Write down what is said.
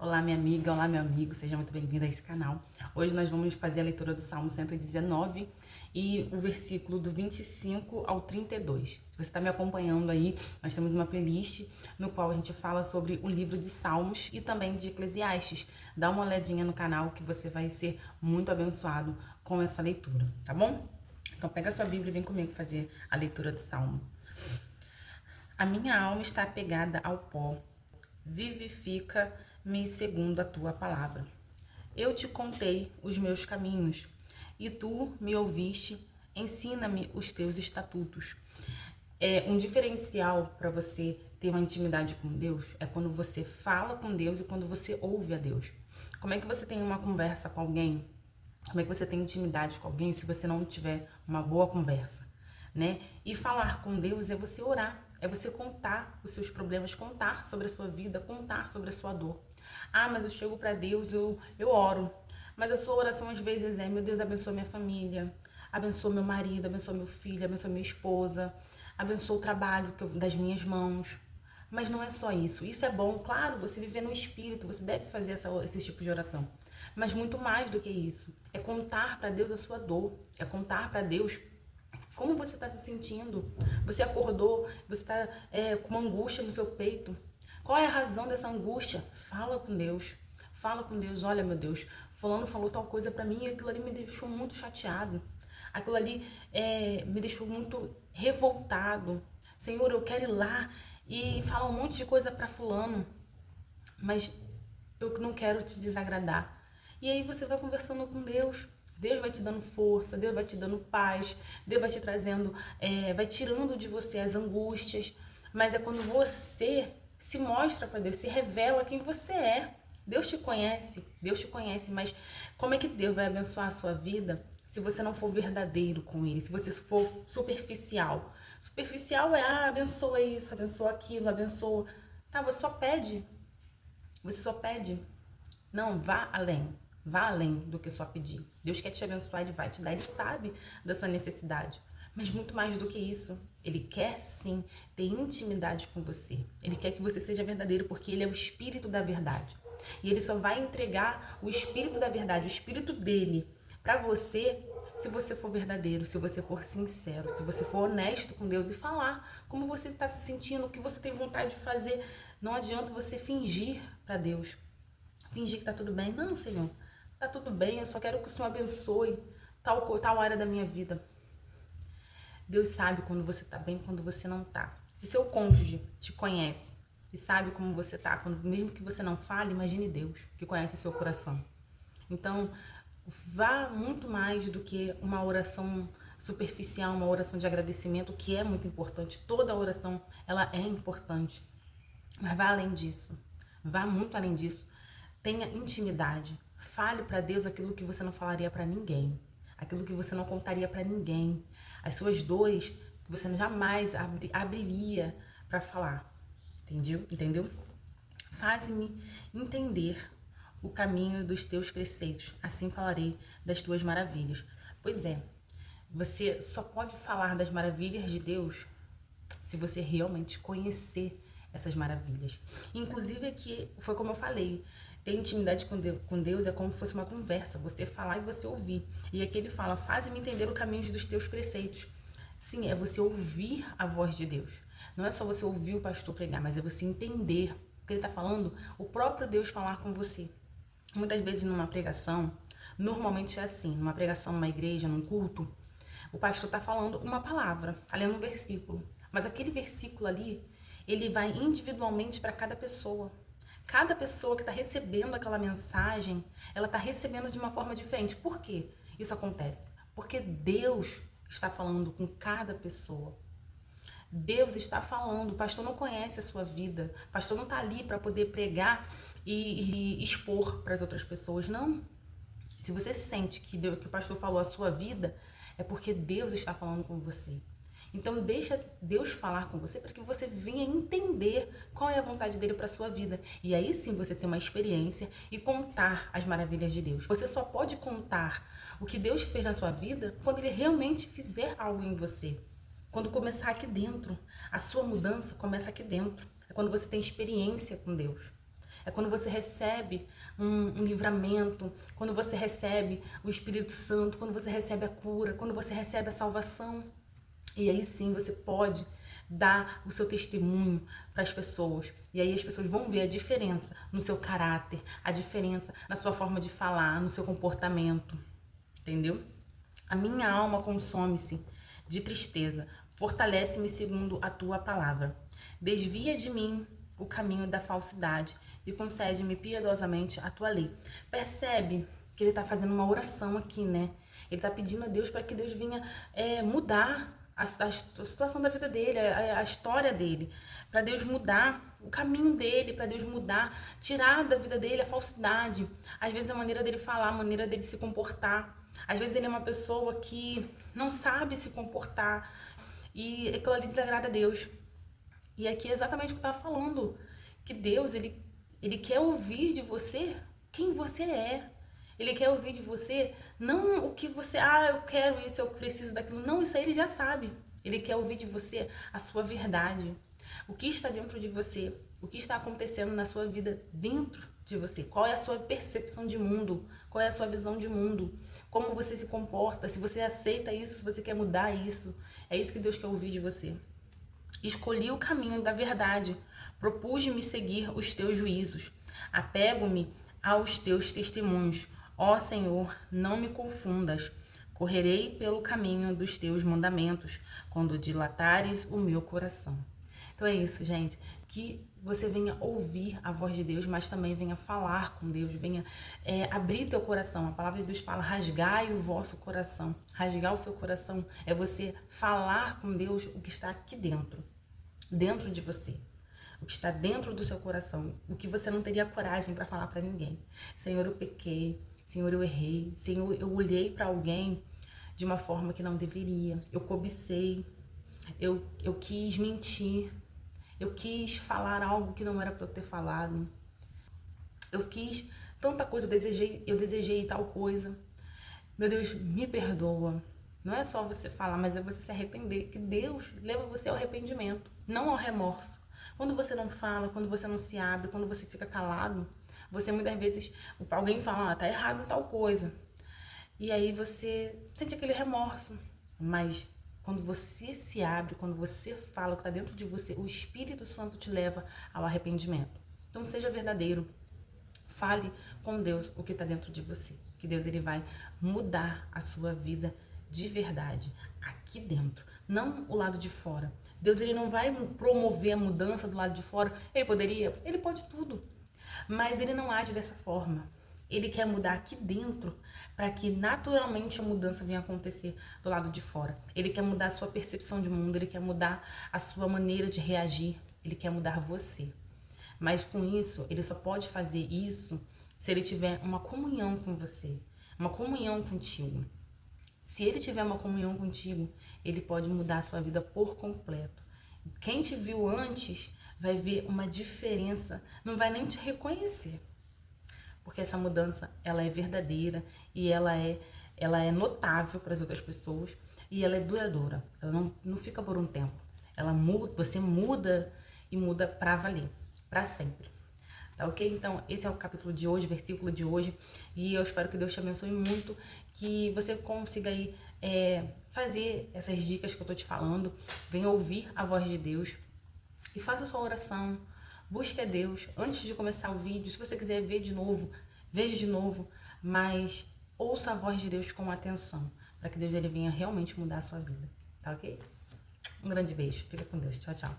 Olá, minha amiga, olá, meu amigo, seja muito bem-vindo a esse canal. Hoje nós vamos fazer a leitura do Salmo 119 e o versículo do 25 ao 32. Se você está me acompanhando aí, nós temos uma playlist no qual a gente fala sobre o livro de Salmos e também de Eclesiastes. Dá uma olhadinha no canal que você vai ser muito abençoado com essa leitura, tá bom? Então pega a sua Bíblia e vem comigo fazer a leitura do Salmo. A minha alma está apegada ao pó. Vivifica-me segundo a tua palavra. Eu te contei os meus caminhos, e tu me ouviste. Ensina-me os teus estatutos. Um diferencial para você ter uma intimidade com Deus é quando você fala com Deus e quando você ouve a Deus. Como é que você tem uma conversa com alguém? Como é que você tem intimidade com alguém se você não tiver uma boa conversa, né? E falar com Deus é você orar, é você contar os seus problemas, contar sobre a sua vida, contar sobre a sua dor. Ah, mas eu chego para Deus, eu oro. Mas a sua oração às vezes é: meu Deus, abençoa minha família, abençoa meu marido, abençoa meu filho, abençoa minha esposa, abençoa o trabalho das minhas mãos. Mas não é só isso. Isso é bom, claro, você viver no espírito, você deve fazer esse tipo de oração. Mas muito mais do que isso. É contar para Deus a sua dor. É contar para Deus como você está se sentindo. Você acordou, você está com uma angústia no seu peito. Qual é a razão dessa angústia? Fala com Deus. Fala com Deus. Olha, meu Deus, fulano falou tal coisa para mim e aquilo ali me deixou muito chateado. Aquilo ali me deixou muito revoltado. Senhor, eu quero ir lá e falar um monte de coisa para fulano, mas eu não quero te desagradar. E aí você vai conversando com Deus. Deus vai te dando força, Deus vai te dando paz, Deus vai te trazendo, vai tirando de você as angústias. Mas é quando você se mostra para Deus, se revela quem você é. Deus te conhece, mas como é que Deus vai abençoar a sua vida se você não for verdadeiro com Ele, se você for superficial? Superficial é, abençoa isso, abençoa aquilo, abençoa. Tá, você só pede. Você só pede. Não, vá além. Vá além do que só pedir. Deus quer te abençoar, Ele vai te dar, Ele sabe da sua necessidade. Mas muito mais do que isso, Ele quer sim ter intimidade com você. Ele quer que você seja verdadeiro, porque Ele é o Espírito da verdade. E Ele só vai entregar o Espírito da verdade, o Espírito dele, para você, se você for verdadeiro, se você for sincero, se você for honesto com Deus e falar como você está se sentindo, o que você tem vontade de fazer. Não adianta você fingir para Deus. Fingir que tá tudo bem. Não, Senhor, tá tudo bem, eu só quero que o Senhor abençoe tal área da minha vida. Deus sabe quando você tá bem e quando você não tá. Se seu cônjuge te conhece e sabe como você tá, mesmo que você não fale, imagine Deus, que conhece seu coração. Então, vá muito mais do que uma oração superficial, uma oração de agradecimento, que é muito importante. Toda oração, ela é importante. Mas vá além disso. Vá muito além disso. Tenha intimidade. Fale para Deus aquilo que você não falaria para ninguém. Aquilo que você não contaria para ninguém. As suas dores que você jamais abriria para falar. Entendeu? Faze-me entender o caminho dos teus preceitos. Assim falarei das tuas maravilhas. Pois é, você só pode falar das maravilhas de Deus se você realmente conhecer essas maravilhas. Inclusive aqui, foi como eu falei, ter intimidade com Deus é como se fosse uma conversa, você falar e você ouvir. E aqui ele fala: faze-me entender o caminho dos teus preceitos. Sim, é você ouvir a voz de Deus. Não é só você ouvir o pastor pregar, mas é você entender o que ele está falando, o próprio Deus falar com você. Muitas vezes numa pregação, normalmente é assim, numa pregação, numa igreja, num culto, o pastor está falando uma palavra, está lendo um versículo, mas aquele versículo ali, ele vai individualmente para cada pessoa. Cada pessoa que está recebendo aquela mensagem, ela está recebendo de uma forma diferente. Por que isso acontece? Porque Deus está falando com cada pessoa. Deus está falando. O pastor não conhece a sua vida. O pastor não está ali para poder pregar e expor para as outras pessoas. Não. Se você sente que o pastor falou a sua vida, é porque Deus está falando com você. Então deixa Deus falar com você para que você venha entender qual é a vontade dele para a sua vida. E aí sim você tem uma experiência e contar as maravilhas de Deus. Você só pode contar o que Deus fez na sua vida quando ele realmente fizer algo em você. Quando começar aqui dentro. A sua mudança começa aqui dentro. É quando você tem experiência com Deus. é quando você recebe um livramento, quando você recebe o Espírito Santo, quando você recebe a cura, quando você recebe a salvação. E aí sim você pode dar o seu testemunho para as pessoas. E aí as pessoas vão ver a diferença no seu caráter, a diferença na sua forma de falar, no seu comportamento. Entendeu? A minha alma consome-se de tristeza. Fortalece-me segundo a tua palavra. Desvia de mim o caminho da falsidade e concede-me piedosamente a tua lei. Percebe que ele está fazendo uma oração aqui, né? Ele está pedindo a Deus para que Deus venha mudar a situação da vida dele, a história dele, para Deus mudar o caminho dele, para Deus mudar, tirar da vida dele a falsidade. Às vezes a maneira dele falar, a maneira dele se comportar. Às vezes ele é uma pessoa que não sabe se comportar e aquilo ali desagrada a Deus. E aqui é exatamente o que eu estava falando, que Deus, ele quer ouvir de você quem você é. Ele quer ouvir de você, não o que você, eu quero isso, eu preciso daquilo. Não, isso aí ele já sabe. Ele quer ouvir de você a sua verdade. O que está dentro de você, o que está acontecendo na sua vida dentro de você. Qual é a sua percepção de mundo, qual é a sua visão de mundo, como você se comporta, se você aceita isso, se você quer mudar isso. É isso que Deus quer ouvir de você. Escolhi o caminho da verdade, propus-me seguir os teus juízos, apego-me aos teus testemunhos. Ó Senhor, não me confundas, correrei pelo caminho dos teus mandamentos, quando dilatares o meu coração. Então é isso, gente, que você venha ouvir a voz de Deus, mas também venha falar com Deus, venha abrir teu coração. A palavra de Deus fala, rasgai o vosso coração. Rasgar o seu coração é você falar com Deus o que está aqui dentro de você. O que está dentro do seu coração, o que você não teria coragem para falar para ninguém. Senhor, eu pequei. Senhor, eu errei. Senhor, eu olhei para alguém de uma forma que não deveria. Eu cobicei. Eu quis mentir. Eu quis falar algo que não era para eu ter falado. Eu quis tanta coisa. Eu desejei tal coisa. Meu Deus, me perdoa. Não é só você falar, mas é você se arrepender. Que Deus leva você ao arrependimento, não ao remorso. Quando você não fala, quando você não se abre, quando você fica calado, você muitas vezes, alguém fala, tá errado em tal coisa. E aí você sente aquele remorso. Mas quando você se abre, quando você fala o que está dentro de você, o Espírito Santo te leva ao arrependimento. Então seja verdadeiro. Fale com Deus o que está dentro de você. Que Deus ele vai mudar a sua vida de verdade, aqui dentro. Não o lado de fora. Deus ele não vai promover a mudança do lado de fora. Ele poderia? Ele pode tudo. Mas ele não age dessa forma. Ele quer mudar aqui dentro para que naturalmente a mudança venha acontecer do lado de fora. Ele quer mudar a sua percepção de mundo, ele quer mudar a sua maneira de reagir, ele quer mudar você. Mas com isso, ele só pode fazer isso se ele tiver uma comunhão com você, uma comunhão contigo. Se ele tiver uma comunhão contigo, ele pode mudar a sua vida por completo. Quem te viu antes vai ver uma diferença, não vai nem te reconhecer. Porque essa mudança, ela é verdadeira e ela é notável para as outras pessoas e ela é duradoura. Ela não fica por um tempo. Ela muda, você muda e muda para valer, para sempre. Tá ok? Então, esse é o capítulo de hoje, versículo de hoje. E eu espero que Deus te abençoe muito, que você consiga aí fazer essas dicas que eu tô te falando. Venha ouvir a voz de Deus e faça a sua oração. Busque a Deus antes de começar o vídeo. Se você quiser ver de novo, veja de novo. Mas ouça a voz de Deus com atenção, para que Deus ele venha realmente mudar a sua vida. Tá ok? Um grande beijo. Fica com Deus. Tchau, tchau.